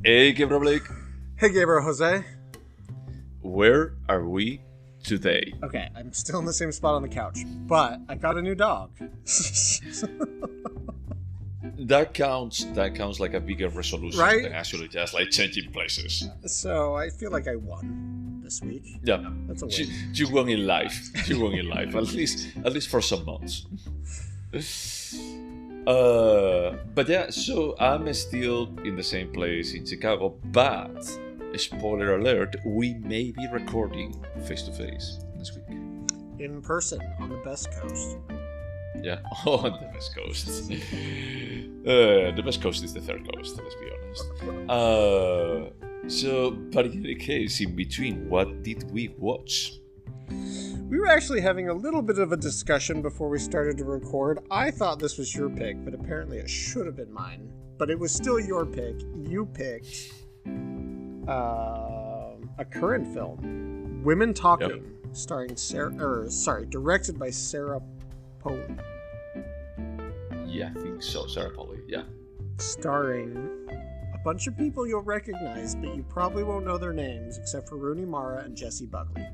Hey, Gaybros Blake. Hey, Gaybros Jose. Where are we today? Okay, I'm still in the same spot on the couch, but I got a new dog. That counts like a bigger resolution Right? than actually just like changing places. So I feel like I won this week. Yeah, That's a win. you won in life. You won in life, at least for some months. But yeah, so I'm still in the same place in Chicago, but spoiler alert, we may be recording face to face this week. In person on the best coast. Yeah, on the West Coast. The West Coast is the third coast, let's be honest. But in any case, in between, what did we watch? We were actually having a little bit of a discussion before we started to record. I thought this was your pick, but apparently it should have been mine. But it was still your pick. You picked a current film, Women Talking, directed by Sarah Polley. Yeah, I think so, Sarah Polley, yeah. Starring a bunch of people you'll recognize, but you probably won't know their names, except for Rooney Mara and Jessie Buckley.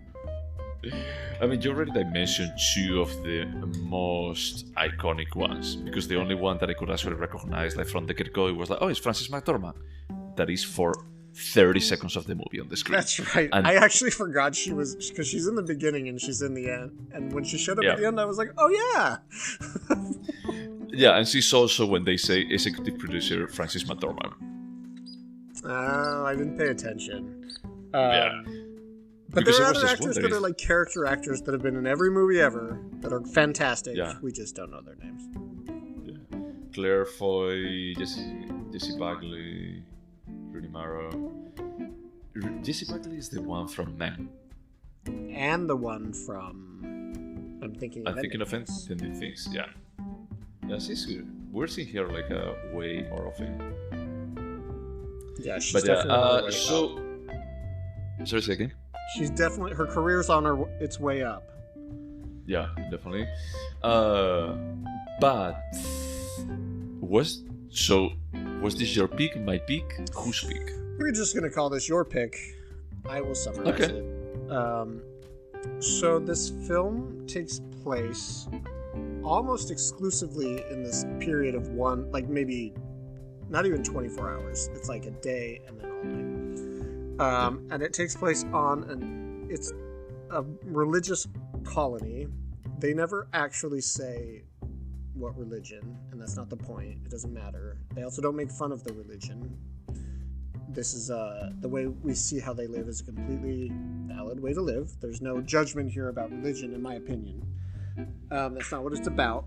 I mean, you already mentioned two of the most iconic ones, because the only one that I could actually recognize, like from the get-go, it was like, oh, it's Frances McDormand. That is for 30 seconds of the movie on the screen. That's right. And I actually forgot she was, because she's in the beginning and she's in the end. And when she showed up at the end, I was like, oh yeah. Yeah, and she's also, when they say executive producer, Frances McDormand. Oh, I didn't pay attention. Yeah. But Because there are it was other just actors that wondering- are like character actors that have been in every movie ever that are fantastic. Yeah. We just don't know their names. Yeah. Claire Foy, Jessie Buckley, Rooney Mara. Jessie Buckley is the one from Men. And the one from... I'm thinking of Ending Things, yeah. Yeah, she's good. We're seeing her like way more often. Yeah, she's But definitely on her way so... up. Sorry, say again? She's definitely... Her career's on its way up. Yeah, definitely. But... Was this your pick, my pick? Whose pick? We're just going to call this your pick. I will summarize Okay. it. So this film takes place almost exclusively in this period of one, like maybe not even 24 hours. It's like a day and then all night. And it takes place on it's a religious colony. They never actually say what religion, and that's not the point. It doesn't matter. They also don't make fun of the religion. This is the way we see how they live is a completely valid way to live. There's no judgment here about religion, in my opinion. That's not what it's about.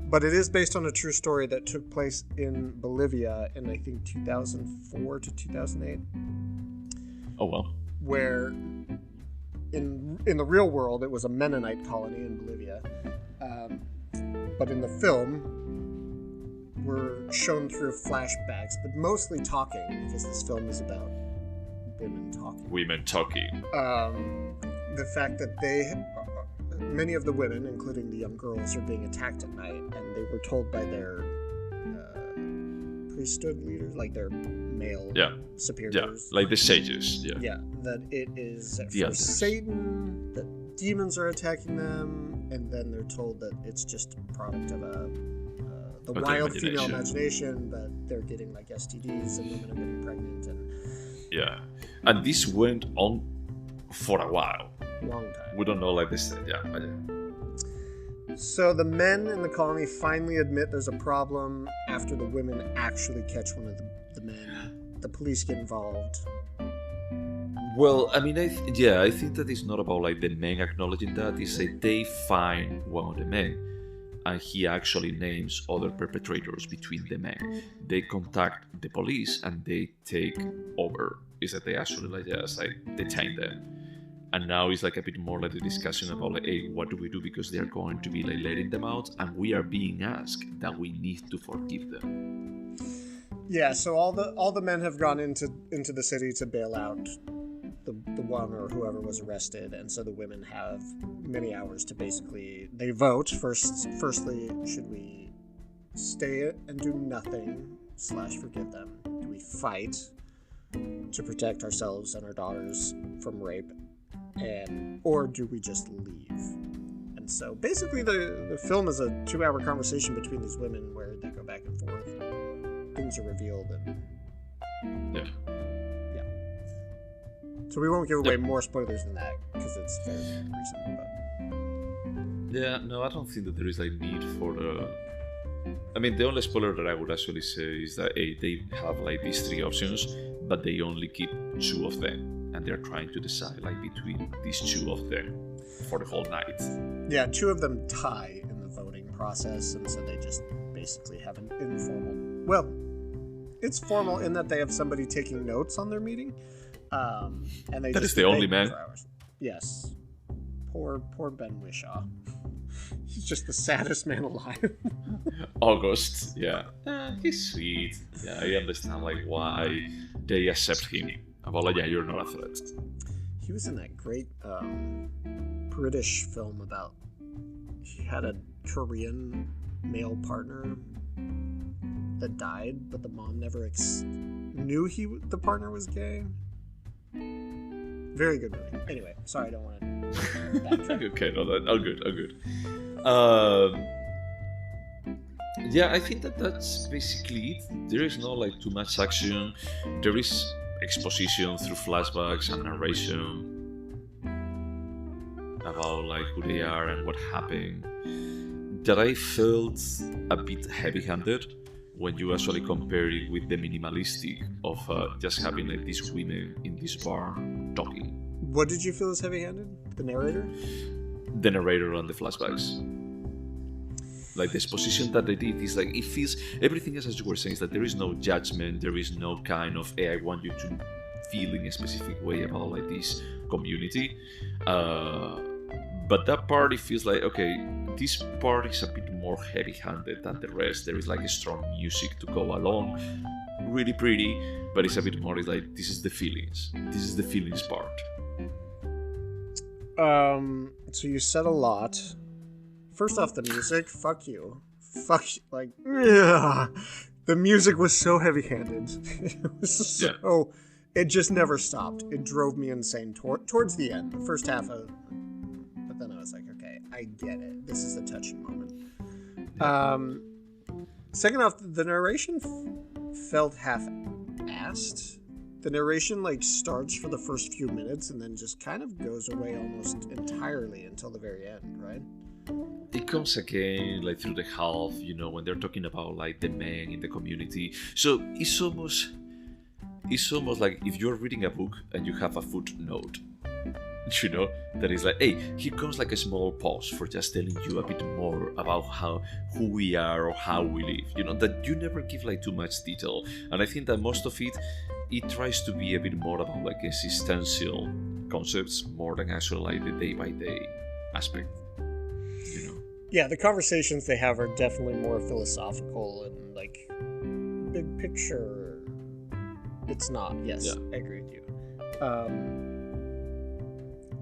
But it is based on a true story that took place in Bolivia in, I think, 2004 to 2008. Oh, well. Where in the real world, it was a Mennonite colony in Bolivia. But in the film, we're shown through flashbacks, but mostly talking, because this film is about women talking. Women talking. The fact that many of the women, including the young girls, are being attacked at night, and they were told by their priesthood leaders, like their male superiors. Yeah, like the sages. Yeah. Yeah, that it is The from elders. Satan, that demons are attacking them, and then they're told that it's just a product of the Okay, wild female imagination. imagination, that they're getting like STDs and women are getting pregnant, and Yeah. And this went on for a while. long time. We don't know like this. Yeah. But yeah. So the men in the colony finally admit there's a problem after the women actually catch one of the men. The police get involved. Well, I mean, I think that it's not about like the men acknowledging that. It's that they find one of the men, and he actually names other perpetrators between the men. They contact the police and they take over. Is that they actually like detain them, and now it's like a bit more like a discussion about like, hey, what do we do, because they are going to be like letting them out, and we are being asked that we need to forgive them. Yeah, so all the men have gone into the city to bail out the one or whoever was arrested, and so the women have many hours to basically, they vote firstly, should we stay and do nothing / forgive them? Do we fight, to protect ourselves and our daughters from rape, or do we just leave? And so basically the film is a 2-hour conversation between these women where they go back and forth and things are revealed and Yeah. So we won't give away more spoilers than that because it's fairly recent. But Yeah, no, I don't think that there is a need for the. I mean, the only spoiler that I would actually say is that they have like these 3 options, but they only keep 2 of them, and they're trying to decide like between these 2 of them for the whole night. yeah, 2 of them tie in the voting process, and so they just basically have an informal. Well, it's formal in that they have somebody taking notes on their meeting, and they. That just is the only debate man. for hours. Yes, poor Ben Wishaw. He's just the saddest man alive. August, yeah. He's sweet. Yeah, I understand like why they accept him. About like, yeah, you're not a threat. He was in that great British film about he had a Korean male partner that died, but the mom never knew the partner was gay. Very good movie. Anyway, sorry, I don't want to backtrack. Okay, no, all good, all good. Yeah, I think that's basically it. There is not like too much action. There is exposition through flashbacks and narration about like who they are and what happened. That I felt a bit heavy-handed when you actually compare it with the minimalistic of just having like these women in this bar talking. What did you feel is heavy-handed? The narrator? The narrator and the flashbacks. Like the exposition that they did is like it feels everything else as you were saying is that there is no judgment, there is no kind of hey, I want you to feel in a specific way about like this community. But that part it feels like okay, this part is a bit more heavy-handed than the rest. There is like a strong music to go along, really pretty, but it's a bit more like this is the feelings. This is the feelings part. So you said a lot. First off, the music, fuck you. Like, ugh. The music was so heavy-handed. It was so, it just never stopped. It drove me insane towards the end. The first half of, but then I was like, okay, I get it. This is a touching moment. Second off, the narration felt half-assed. The narration like starts for the first few minutes and then just kind of goes away almost entirely until the very end, right? It comes again like through the half, you know, when they're talking about like the men in the community. So it's almost like if you're reading a book and you have a footnote, you know, that is like, hey, here comes like a small pause for just telling you a bit more about who we are or how we live, you know, that you never give like too much detail. And I think that most of it tries to be a bit more about like existential concepts more than actually like the day-by-day aspect, you know. Yeah, the conversations they have are definitely more philosophical and like big picture. It's not. Yes, yeah. I agree with you.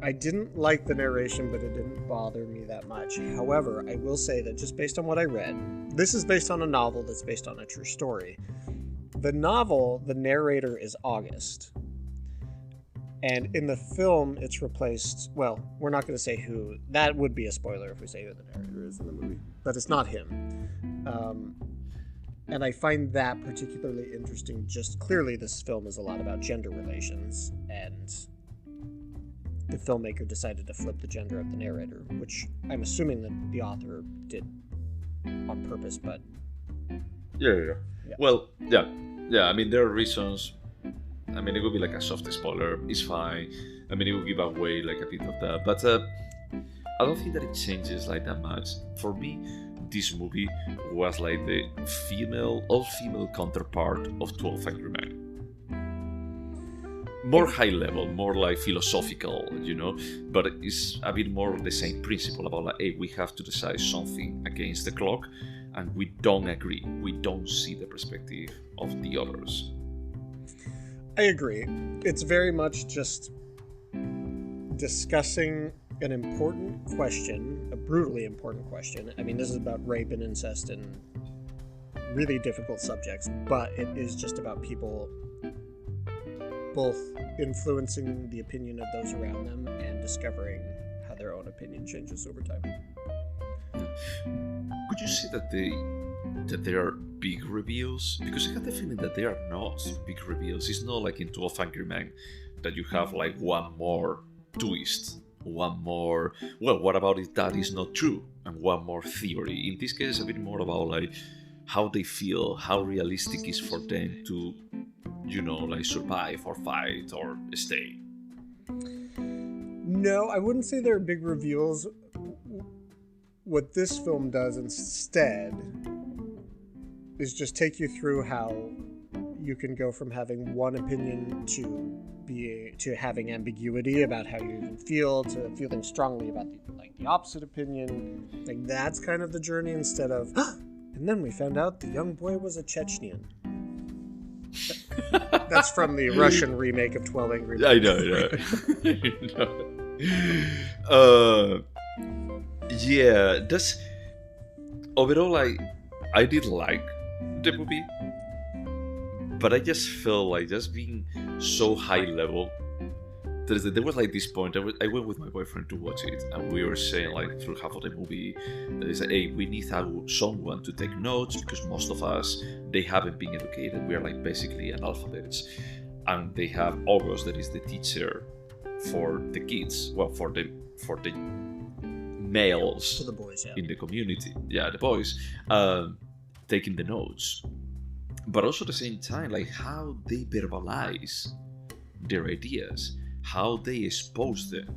I didn't like the narration, but it didn't bother me that much. However, I will say that just based on what I read, this is based on a novel that's based on a true story. The novel, the narrator is August. And in the film, it's replaced... Well, we're not going to say who... That would be a spoiler if we say who the narrator is in the movie. But it's not him. And I find that particularly interesting. Just clearly, this film is a lot about gender relations. And the filmmaker decided to flip the gender of the narrator, which I'm assuming that the author did on purpose, but... Yeah. Well, yeah. I mean, there are reasons. I mean, it would be like a soft spoiler. It's fine. I mean, it will give away like a bit of that. But I don't think that it changes like that much. For me, this movie was like the all-female counterpart of 12 Angry Men. More high level, more like philosophical, you know, but it's a bit more of the same principle about like, hey, we have to decide something against the clock, and we don't agree. We don't see the perspective of the others. I agree. It's very much just discussing an important question, a brutally important question. I mean, this is about rape and incest and really difficult subjects, but it is just about people both influencing the opinion of those around them and discovering how their own opinion changes over time. Could you say that there are big reveals? Because I have the feeling that there are not big reveals. It's not like in 12 Angry Men that you have like one more twist, one more, well, what about if that is not true? And one more theory. In this case, a bit more about like how they feel, how realistic is for them to, like survive or fight or stay. No, I wouldn't say there are big reveals. What this film does instead is just take you through how you can go from having one opinion to having ambiguity about how you even feel, to feeling strongly about the opposite opinion. Like, that's kind of the journey, instead of and then we found out the young boy was a Chechnyan. That's from the Russian remake of 12 Angry Men. I know. Yeah, that's overall. I did like the movie, but I just felt like just being so high level. There was like this point. I went with my boyfriend to watch it, and we were saying like through half of the movie that is, hey, we need someone to take notes, because most of us, they haven't been educated. We are like basically analphabets, and they have August, that is the teacher for the kids. Well, for the males, for the boys, in the community, the boys, taking the notes, but also at the same time, like how they verbalize their ideas, how they expose them.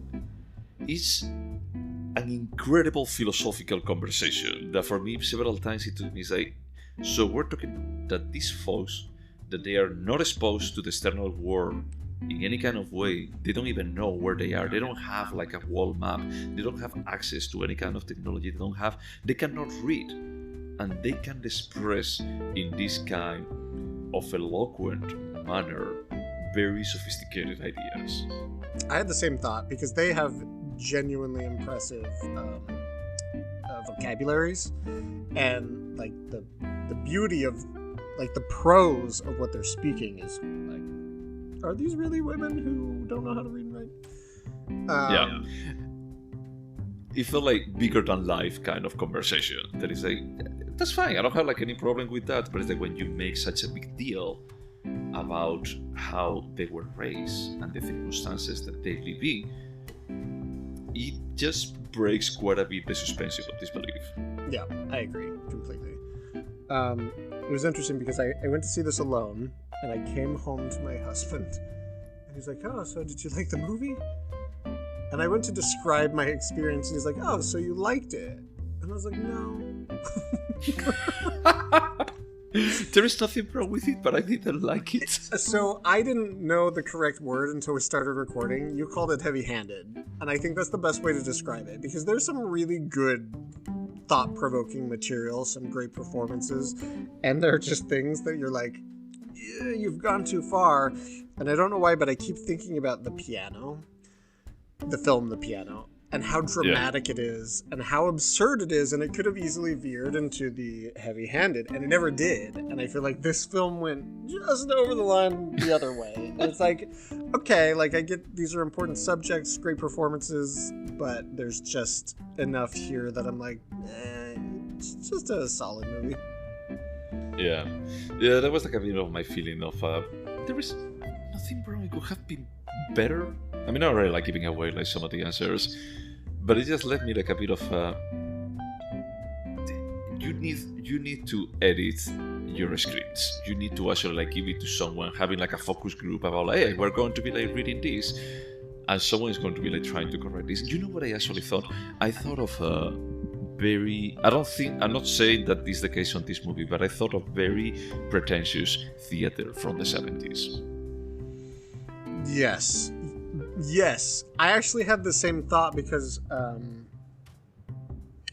It's an incredible philosophical conversation that for me several times it took me like, so we're talking that these folks, that they are not exposed to the external world in any kind of way. They don't even know where they are. They don't have like a wall map. They don't have access to any kind of technology. They cannot read, and they can express in this kind of eloquent manner very sophisticated ideas. I had the same thought, because they have genuinely impressive vocabularies, and like the beauty of like the prose of what they're speaking is like, are these really women who don't know how to read and write? It felt like bigger than life kind of conversation. That is like, that's fine. I don't have like any problem with that. But it's like when you make such a big deal about how they were raised and the circumstances that they live in, it just breaks quite a bit the suspension of disbelief. Yeah, I agree completely. It was interesting because I went to see this alone, and I came home to my husband, and he's like, oh, so did you like the movie? And I went to describe my experience, and he's like, oh, so you liked it? And I was like, no. There is nothing wrong with it, but I didn't like it. So I didn't know the correct word until we started recording. You called it heavy-handed, and I think that's the best way to describe it, because there's some really good thought-provoking material, some great performances, and there are just things that you're like, yeah, you've gone too far. And I don't know why, but I keep thinking about The Piano, the film The Piano, and how dramatic it is, and how absurd it is, and it could have easily veered into the heavy-handed, and it never did. And I feel like this film went just over the line the other way. And it's like, okay, like I get these are important subjects, great performances, but there's just enough here that I'm like, it's just a solid movie. Yeah, that was like a bit of my feeling of there is nothing wrong. It could have been better. I mean, not really like giving away like some of the answers, but it just left me like a bit of you need to edit your scripts. You need to actually like give it to someone, having like a focus group about like, hey, we're going to be like reading this, and someone is going to be like trying to correct this. You know what I actually thought? I thought of I'm not saying that this is the case on this movie, but I thought of very pretentious theater from the 70s. Yes, I actually had the same thought because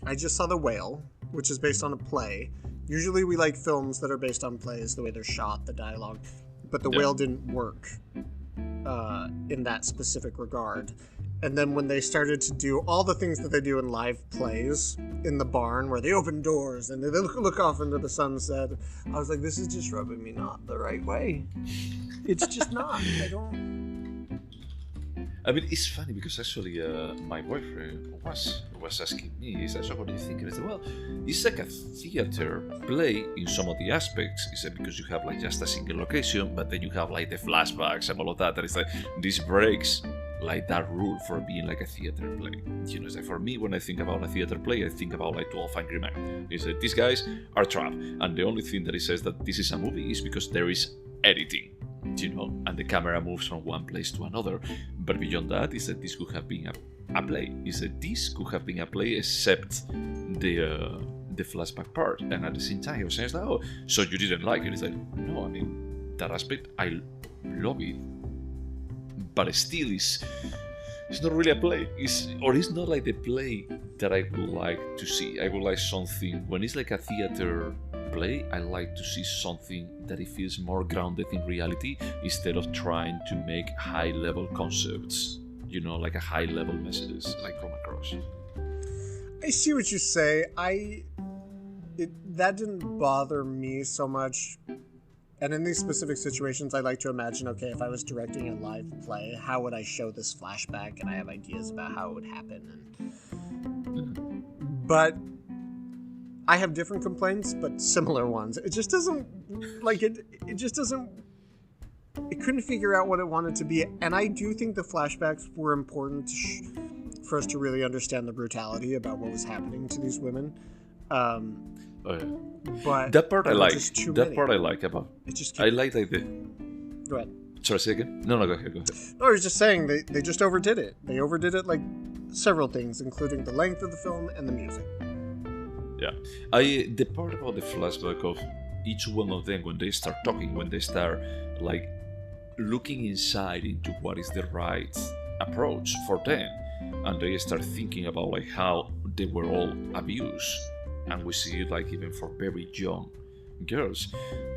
I just saw The Whale, which is based on a play. Usually we like films that are based on plays, the way they're shot, the dialogue, but The Whale didn't work in that specific regard. And then when they started to do all the things that they do in live plays in the barn, where they open doors and they look off into the sunset, I was like, this is just rubbing me not the right way. It's just not. I don't. I mean, it's funny because actually, my boyfriend was asking me, he said, "So what do you think?" And I said, "Well, it's like a theater play in some of the aspects." He said, "Because you have like just a single location, but then you have like the flashbacks and all of that. And it's like this breaks like that rule for being like a theater play. You know, it's like for me, when I think about a theater play, I think about like 12 Angry Men. He said these guys are trapped, and the only thing that he says that this is a movie is because there is editing." You know, and the camera moves from one place to another. But beyond that, he said this could have been a play. He said this could have been a play except the flashback part. And at the same time, he was saying, "Oh, so you didn't like it?" He's like, "No, I mean that aspect, I love it, but still, it's not really a play. It's not like the play that I would like to see. I would like something when it's like a theater play. I like to see something that it feels more grounded in reality instead of trying to make high-level concepts, you know, like a high-level messages like come across." I see what you say. That didn't bother me so much. And in these specific situations, I like to imagine, okay, if I was directing a live play, how would I show this flashback? And I have ideas about how it would happen. But I have different complaints, but similar ones. It just doesn't, like, it just doesn't, it couldn't figure out what it wanted to be. And I do think the flashbacks were important for us to really understand the brutality about what was happening to these women. But that part I like. That part I like about. It just I like the. Go ahead. Sorry, say again? No, go ahead. No, I was just saying they just overdid it. They overdid it like several things, including the length of the film and the music. Yeah, the part about the flashback of each one of them when they start talking, when they start like looking inside into what is the right approach for them, and they start thinking about like how they were all abused, and we see it like even for very young girls,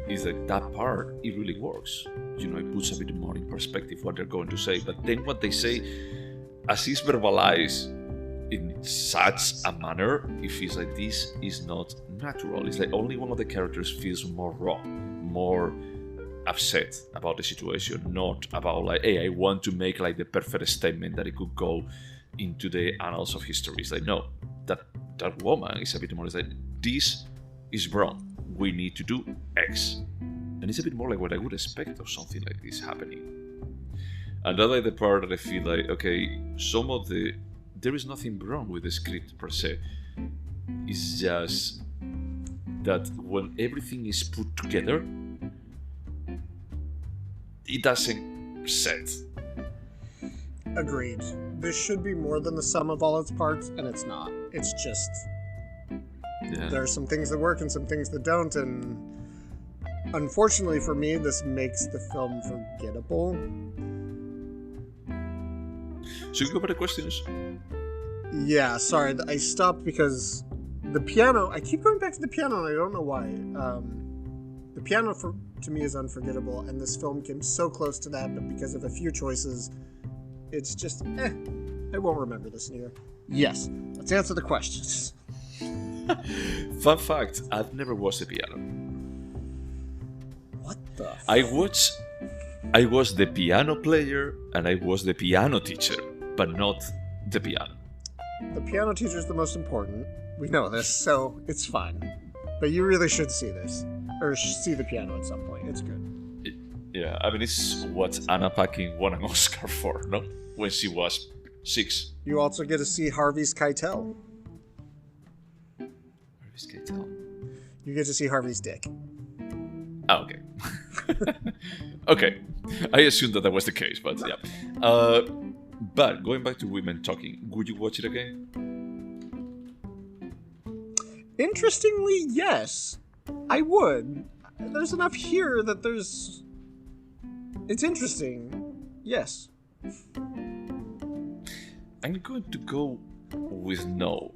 is that part it really works. You know, it puts a bit more in perspective what they're going to say, but then what they say, as is verbalized in such a manner, it feels like this is not natural. It's like only one of the characters feels more raw, more upset about the situation, not about like, hey, I want to make like the perfect statement that it could go into the annals of history. It's like, no, that woman is a bit more like, this is wrong, we need to do X. And it's a bit more like what I would expect of something like this happening. And that's like the part that I feel like, okay, there is nothing wrong with the script per se. It's just that when everything is put together, it doesn't set. Agreed. This should be more than the sum of all its parts, and it's not. It's just... Yeah. There are some things that work and some things that don't, and unfortunately for me, this makes the film forgettable. Should we go over the questions? Yeah, sorry, I stopped because the piano, I keep going back to the piano and I don't know why. The piano to me is unforgettable, and this film came so close to that, but because of a few choices, it's just, I won't remember this year. Yes, let's answer the questions. Fun fact, I've never watched the piano. What the fuck? I was the piano player and I was the piano teacher, but not the piano. The piano teacher is the most important. We know this, so it's fine. But you really should see this. Or see the piano at some point. It's good. Yeah, I mean, it's what Anna Paquin won an Oscar for, no? When she was 6. You also get to see Harvey's Keitel. Harvey's Keitel? You get to see Harvey's dick. Oh, okay. Okay. I assumed that was the case, but yeah. But going back to women talking, would you watch it again? Interestingly, yes. I would. There's enough here that it's interesting. Yes. I'm going to go with no.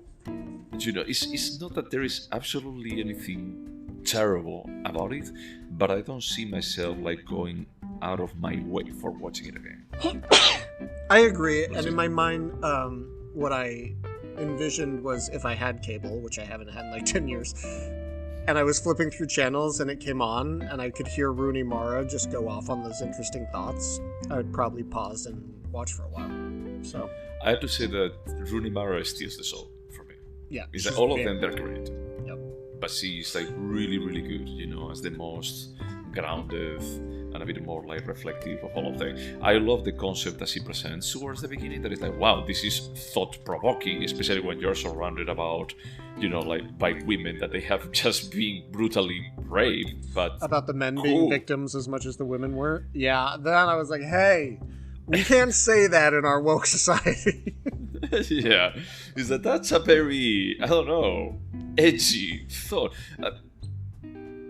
You know, it's not that there is absolutely anything terrible about it, but I don't see myself like going out of my way for watching it again. I agree, and in my mind, what I envisioned was if I had cable, which I haven't had in like 10 years, and I was flipping through channels and it came on and I could hear Rooney Mara just go off on those interesting thoughts, I would probably pause and watch for a while. So I have to say that Rooney Mara steals the show for me. yeah, It's like all of them, they're great. Yep. But she's like really, really good, you know, as the most grounded and a bit more like reflective of all of them. I love the concept that she presents towards the beginning, that is like, wow, this is thought-provoking, especially when you're surrounded about, you know, like by women that they have just been brutally raped, but about the men being victims as much as the women were. Yeah, then I was like, hey, we can't say that in our woke society. yeah, is that's a very, I don't know, edgy thought.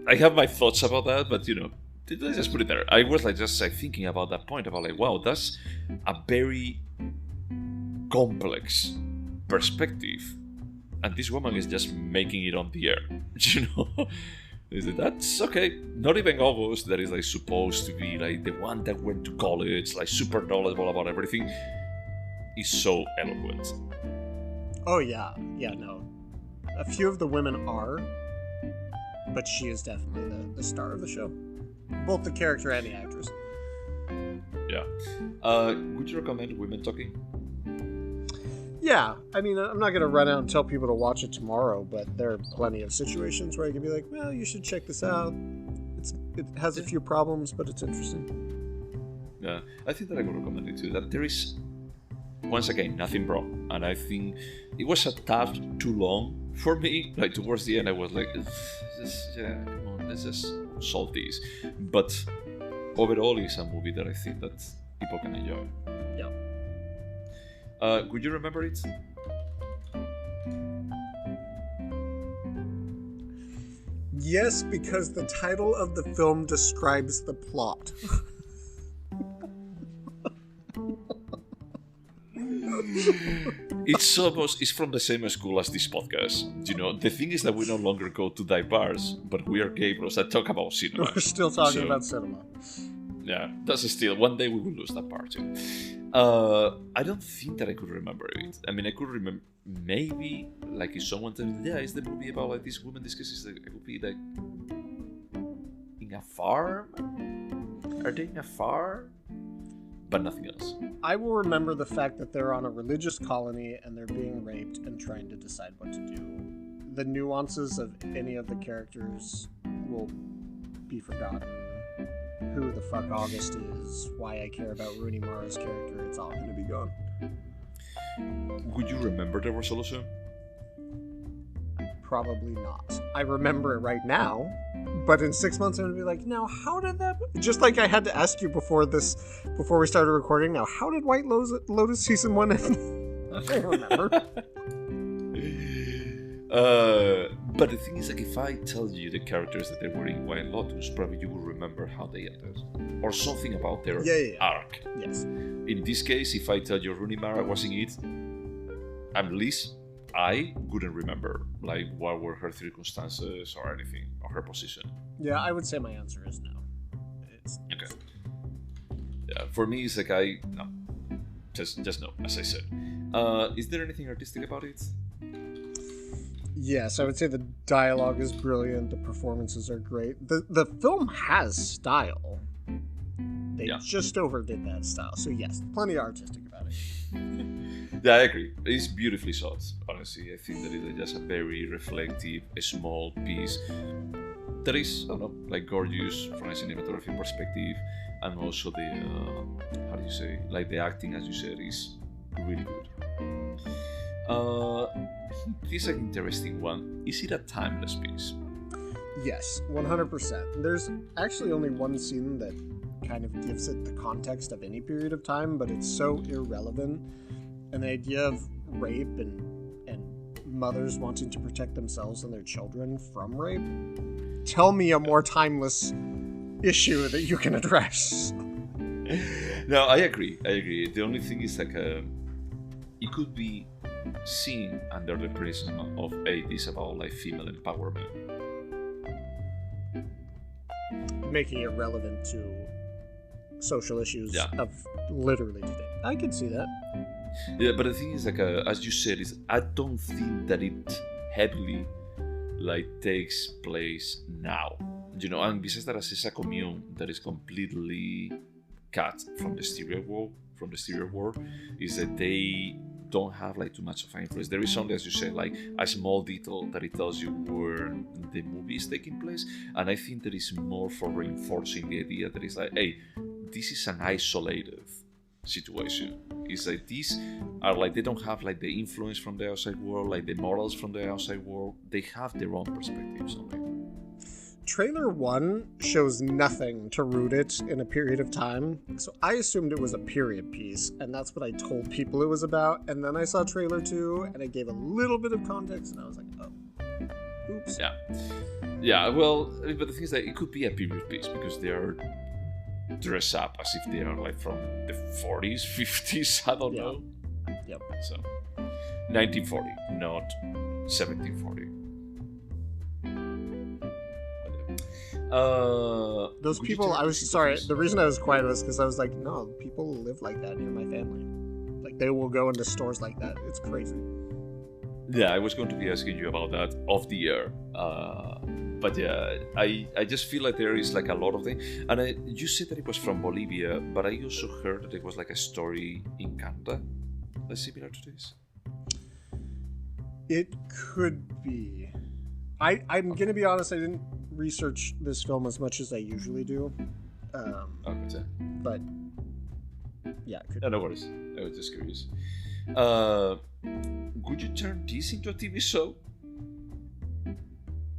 I have my thoughts about that, but you know, let's just put it there. I was like just like thinking about that point about like, wow, that's a very complex perspective, and this woman is just making it on the air. You know, that's okay. Not even August, that is like supposed to be like the one that went to college, like super knowledgeable about everything, is so eloquent. Oh yeah, no. A few of the women are, but she is definitely the star of the show. Both the character and the actress. Yeah. Would you recommend Women Talking? Yeah. I mean, I'm not going to run out and tell people to watch it tomorrow, but there are plenty of situations where I can be like, well, you should check this out. It has a few problems, but it's interesting. Yeah. I think that I would recommend it too. That there is, once again, nothing wrong. And I think it was a tad too long for me. Like, towards the end, I was like, come on, let's just solve these. But overall, it's a movie that I think that people can enjoy. Yeah. Could you remember it? Yes, because the title of the film describes the plot. It's from the same school as this podcast. You know, the thing is that we no longer go to dive bars, but we are gay bros that talk about cinema. We're still talking about cinema. Yeah, that's still, one day we will lose that part too. I don't think that I could remember it. I mean, I could remember, maybe, like if someone tells me, yeah, it's the movie about like this woman discusses, like, it would be like, in a farm? Are they in a farm? But nothing else. I will remember the fact that they're on a religious colony and they're being raped and trying to decide what to do. The nuances of any of the characters will be forgotten. Who the fuck August is, why I care about Rooney Mara's character, it's all going to be gone. Would you remember the resolution? Probably not. I remember it right now, but in 6 months I'm going to be like, now how did that... Just like I had to ask you before we started recording, now how did White Lotus Season 1 end? I don't remember. But the thing is, like, if I tell you the characters that they were in White Lotus, probably you will remember how they ended. Or something about their arc. Yes. In this case, if I tell you Rooney Mara was in it, at least I wouldn't remember, like, what were her circumstances or anything, or her position. Yeah, I would say my answer is no. Okay. Yeah, for me, it's like, no. Just no, as I said. Is there anything artistic about it? Yes, I would say the dialogue is brilliant, the performances are great. The film has style. They just overdid that style. So yes, plenty artistic about it. Yeah, I agree. It's beautifully shot, honestly. I think that it is just a very reflective, small piece that is, I don't know, like gorgeous from a cinematography perspective, and also the, how do you say, like the acting, as you said, is really good. This is an interesting one. Is it a timeless piece? Yes, 100%. There's actually only one scene that kind of gives it the context of any period of time, but it's so irrelevant. And the idea of rape and mothers wanting to protect themselves and their children from rape. Tell me a more timeless issue that you can address. No, I agree. The only thing is like it could be seen under the prism of 80s about like female empowerment, making it relevant to social issues of literally today. I can see that. Yeah, but the thing is, like as you said, is I don't think that it heavily like takes place now. And besides that, as a commune that is completely cut from the exterior world, is that they don't have like too much of an influence. There is only, as you say, like a small detail that it tells you where the movie is taking place, and I think that is more for reinforcing the idea that it's like, hey, this is an isolated situation. It's like these are like, they don't have like the influence from the outside world, like the morals from the outside world. They have their own perspectives on it. Trailer 1 shows nothing to root it in a period of time, so I assumed it was a period piece, and that's what I told people it was about. And then I saw Trailer 2, and it gave a little bit of context, and I was like, oh, oops. Yeah, well, but the thing is that it could be a period piece, because they are dressed up as if they are like from the 40s, 50s, I don't know. Yep. So, 1940, not 1740. Those people, I was sorry, the reason I was quiet was because I was like, no, people live like that near my family. Like, they will go into stores like that. It's crazy. Yeah, I was going to be asking you about that off the air. But yeah, I just feel like there is like a lot of things. And you said that it was from Bolivia, but I also heard that it was like a story in Canada that's similar to this. It could be. I'm going to be honest, I didn't research this film as much as I usually do. But yeah, it could no worries. I was just curious. Would you turn this into a TV show?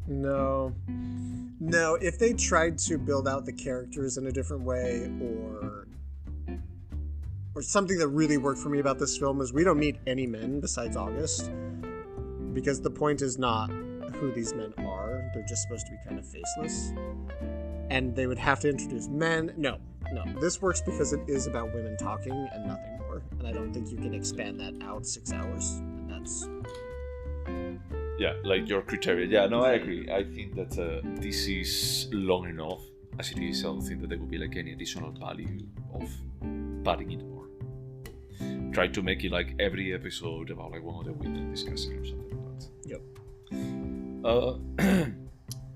No, if they tried to build out the characters in a different way, or something that really worked for me about this film is we don't meet any men besides August, because the point is not who these men are. They're just supposed to be kind of faceless, and they would have to introduce men. No, this works because it is about women talking and nothing more, and I don't think you can expand that out 6 hours, and that's... Yeah, like your criteria. Yeah, no, I agree. I think that this is long enough as it is. I don't think that there would be like any additional value of padding it more. Try to make it like every episode about like one of the women discussing or something like that. Yep.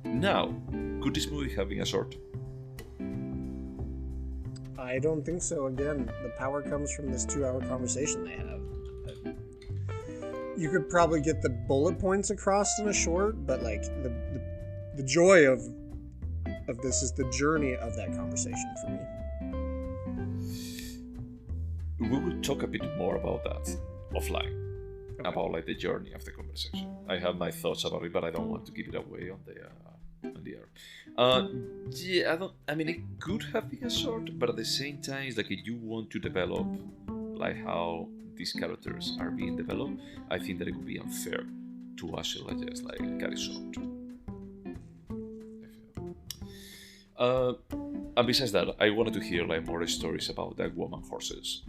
Now, could this movie have been a short? I don't think so. Again, the power comes from this 2-hour conversation they have. You could probably get the bullet points across in a short, but like the joy of this is the journey of that conversation for me. We will talk a bit more about that offline, about like the journey of the conversation. I have my thoughts about it, but I don't want to give it away on the air. Yeah, I mean, it could have been a short, but at the same time, it's like if you want to develop like how these characters are being developed, I think that it would be unfair to actually just like cut it short. And besides that, I wanted to hear like more stories about that woman horses.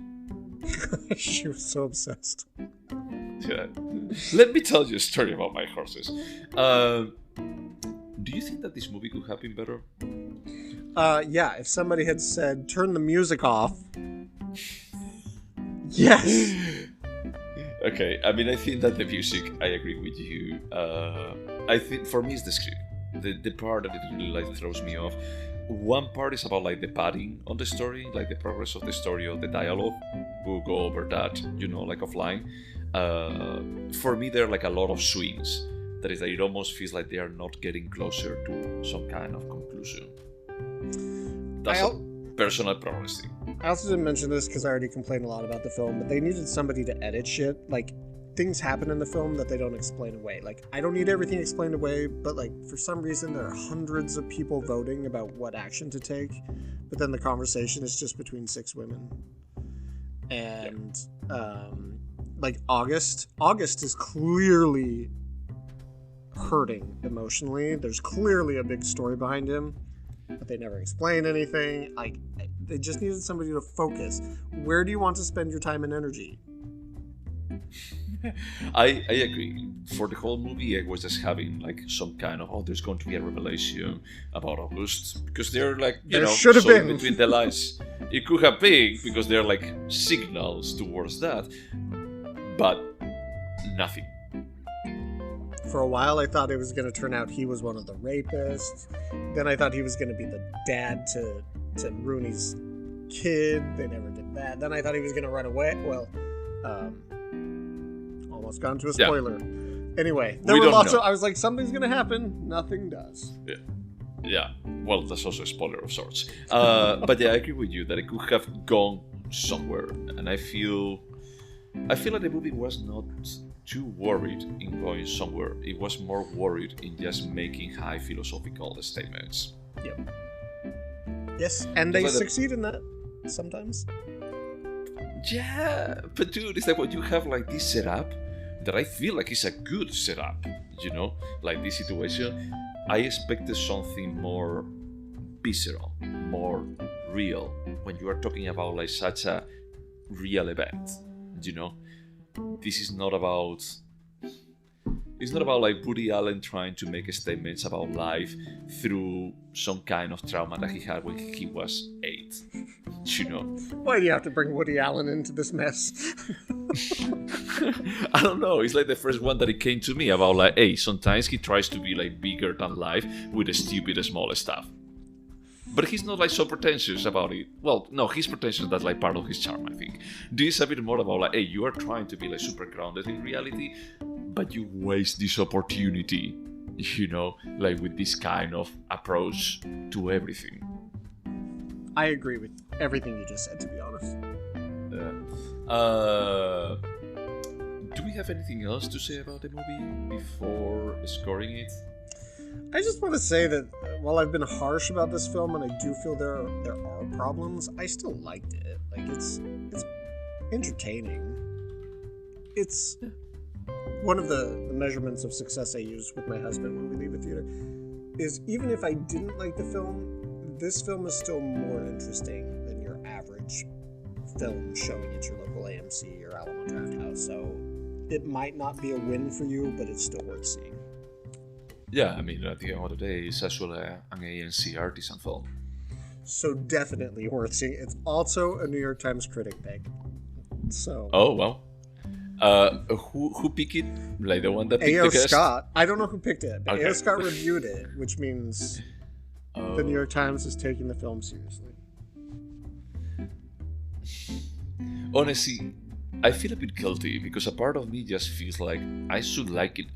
She was so obsessed. Yeah. Let me tell you a story about my horses. Do you think that this movie could have been better? Yeah, if somebody had said, turn the music off. Yes. Okay, I mean, I think that the music, I agree with you. I think for me it's the script. The part that it really like throws me off. One part is about like the padding on the story, like the progress of the story or the dialogue. We'll go over that, like offline. For me, there are like a lot of swings. That is that it almost feels like they are not getting closer to some kind of conclusion. That's a personal preference thing. I also didn't mention this because I already complained a lot about the film, but they needed somebody to edit shit. Like, things happen in the film that they don't explain away. Like, I don't need everything explained away, but like, for some reason there are hundreds of people voting about what action to take, but then the conversation is just between 6 women. And, like, August is clearly hurting emotionally. There's clearly a big story behind him, but they never explain anything. Like, they just needed somebody to focus. Where do you want to spend your time and energy? I agree. For the whole movie, I was just having like some kind of there's going to be a revelation about August, because they're like should have been between the lines. It could have been because they're like signals towards that, but nothing. For a while, I thought it was going to turn out he was one of the rapists. Then I thought he was going to be the dad to Rooney's kid. They never did that. Then I thought he was going to run away. Well, almost gone to a spoiler. Yeah. Anyway, there were lots of. I was like, something's going to happen. Nothing does. Yeah. Well, that's also a spoiler of sorts. But yeah, I agree with you that it could have gone somewhere, and I feel like the movie was not too worried in going somewhere. It was more worried in just making high philosophical statements. Yep. Yes, and they succeed in that sometimes. Yeah, but dude, it's like when you have like this setup that I feel like is a good setup, you know, like this situation. I expected something more visceral, more real when you are talking about like such a real event, you know. This is not about. It's not about like Woody Allen trying to make statements about life through some kind of trauma that he had when he was 8. You know. Why do you have to bring Woody Allen into this mess? I don't know. It's like the first one that it came to me about like, hey, sometimes he tries to be like bigger than life with the stupid small stuff. But he's not like so pretentious about it. Well, no, he's pretentious. That's like part of his charm, I think. This is a bit more about like, hey, you are trying to be like super grounded in reality, but you waste this opportunity, you know, like with this kind of approach to everything. I agree with everything you just said, to be honest. Do we have anything else to say about the movie before scoring it? I just want to say that while I've been harsh about this film and I do feel there are problems, I still liked it. Like it's entertaining. It's one of the measurements of success I use with my husband when we leave a theater is even if I didn't like the film, this film is still more interesting than your average film showing at your local AMC or Alamo Drafthouse. So it might not be a win for you, but it's still worth seeing. Yeah, I mean, at the end of the day, it's actually an ANC artisan film. So definitely worth seeing. It's also a New York Times critic pick. So. Oh, well. Who picked it? Like the one that picked A.O. the cast? Scott. I don't know who picked it, but Okay. A.O. Scott reviewed it, which means the New York Times is taking the film seriously. Honestly, I feel a bit guilty because a part of me just feels like I should like it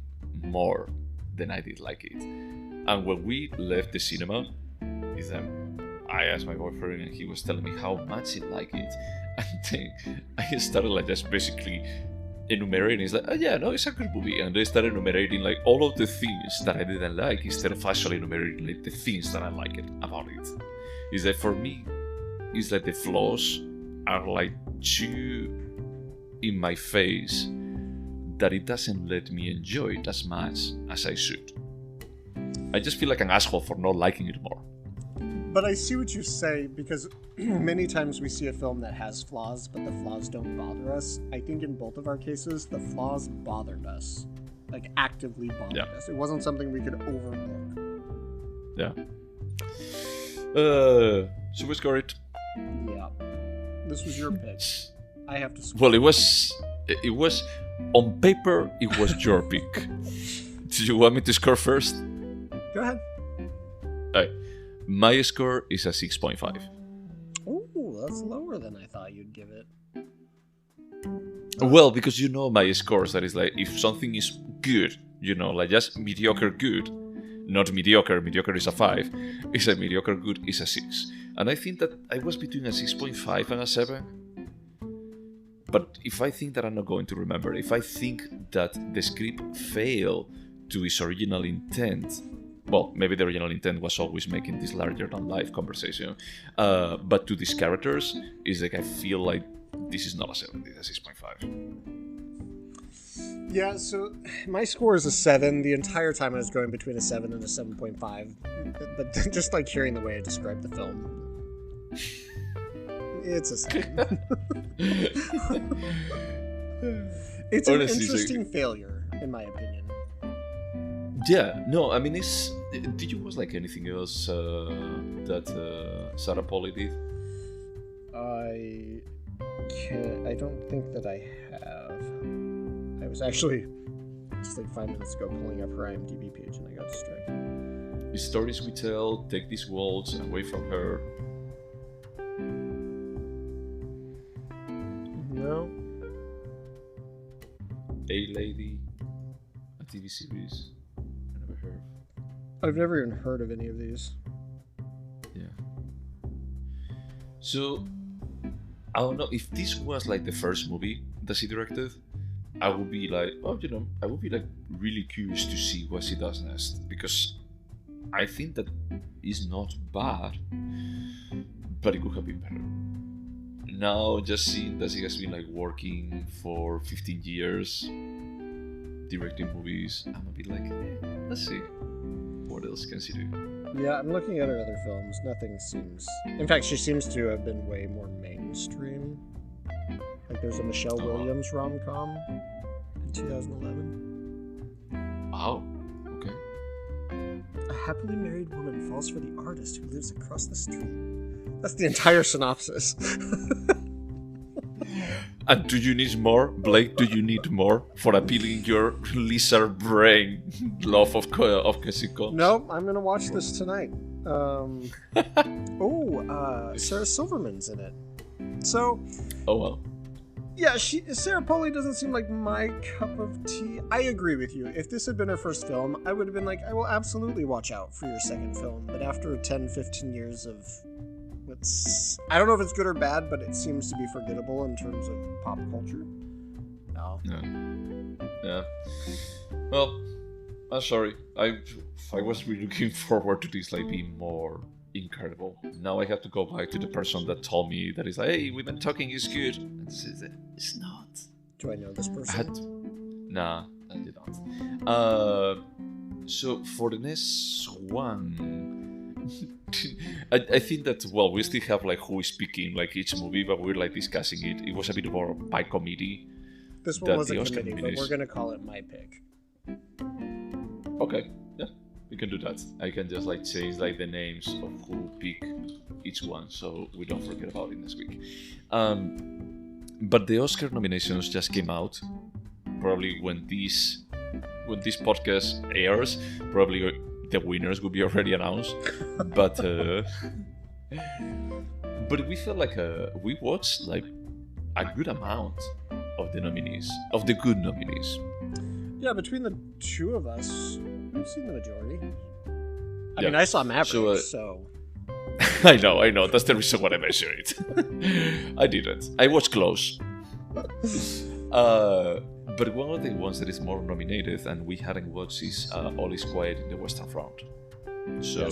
more than I did like it. And when we left the cinema, I asked my boyfriend and he was telling me how much he liked it. And then I started like just basically enumerating. It's like, oh yeah, no, it's a good movie. And they started enumerating like all of the things that I didn't like instead of actually enumerating like the things that I liked about it. Is that for me, it's like the flaws are like too in my face that it doesn't let me enjoy it as much as I should. I just feel like an asshole for not liking it more. But I see what you say, because many times we see a film that has flaws, but the flaws don't bother us. I think in both of our cases, the flaws bothered us. Like, actively bothered us. It wasn't something we could overlook. Yeah. Should we score it? Yeah. This was your pick. I have to score. Well, it was on paper, it was your pick. Do you want me to score first? Go ahead. Alright. My score is a 6.5. Ooh, that's lower than I thought you'd give it. Well, because you know my scores, that is like, if something is good, you know, like just mediocre good, not mediocre is a 5, it's a mediocre good is a 6. And I think that I was between a 6.5 and a 7. But if I think that I'm not going to remember, if I think that the script failed to its original intent, well, maybe the original intent was always making this larger-than-life conversation, but to these characters, is like I feel like this is not a 7, this is a 6.5. Yeah, so my score is a 7. The entire time I was going between a 7 and a 7.5. But just like hearing the way I described the film, it's a 7. It's an Honestly, interesting failure, in my opinion. Yeah, no, I mean, did you watch like anything else that Sarah Polley did? I don't think that I have. I was actually just like 5 minutes ago pulling up her IMDb page and I got distracted. The stories we tell take these walls away from her. No. A Lady, a TV series. I never heard of. I've never even heard of any of these. Yeah. So, I don't know if this was like the first movie that she directed. I would be like, I would be like really curious to see what she does next, because I think that is not bad, but it could have been better. Now, just seeing that she has been like working for 15 years, directing movies, I'm a bit like, let's see, what else can she do? Yeah, I'm looking at her other films. Nothing seems. In fact, she seems to have been way more mainstream. Like, there's a Michelle Williams rom-com in 2011. Wow. Okay. A happily married woman falls for the artist who lives across the street. That's the entire synopsis. And do you need more, Blake? Do you need more for appealing your lizard brain love of sitcoms? Nope, I'm gonna watch this tonight. Sarah Silverman's in it. So. Oh well. Yeah, Sarah Polley doesn't seem like my cup of tea. I agree with you. If this had been her first film, I would have been like, I will absolutely watch out for your second film. But after 10, 15 years of I don't know if it's good or bad, but it seems to be forgettable in terms of pop culture. No. Yeah. Well, I'm sorry. I was really looking forward to this like being more incredible. Now I have to go back to the person that told me that is like, hey, we've been talking, it's good. And it's not. Do I know this person? Nah, I did not. So for the next one, I think that, well, we still have like who is picking like each movie, but we're like discussing it. It was a bit more by committee. This one wasn't committee, but we're gonna call it my pick. Okay, yeah, we can do that. I can just like change like the names of who pick each one, so we don't forget about it next week. But the Oscar nominations just came out. Probably when this podcast airs, probably the winners will be already announced. But we felt like we watched like a good amount of the nominees, of the good nominees. Yeah, between the two of us, we've seen the majority. I mean, I saw Maverick, so... I know. That's the reason why I mentioned it. I didn't. I was close. But one of the ones that is more nominated and we hadn't watched is All Is Quiet in the Western Front. So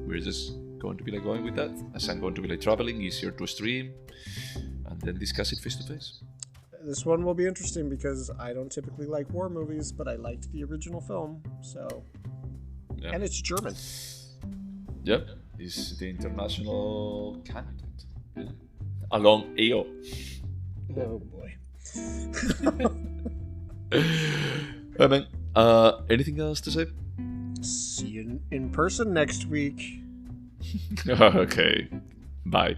we're just going to be like going with that, as I'm going to be like traveling, easier to stream, and then discuss it face to face. This one will be interesting because I don't typically like war movies, but I liked the original film, so... Yeah. And it's German. Yep, it's the international candidate. Yeah. Along AO. Oh boy. Right, man. Anything else to say? See you in person next week. Okay. Bye.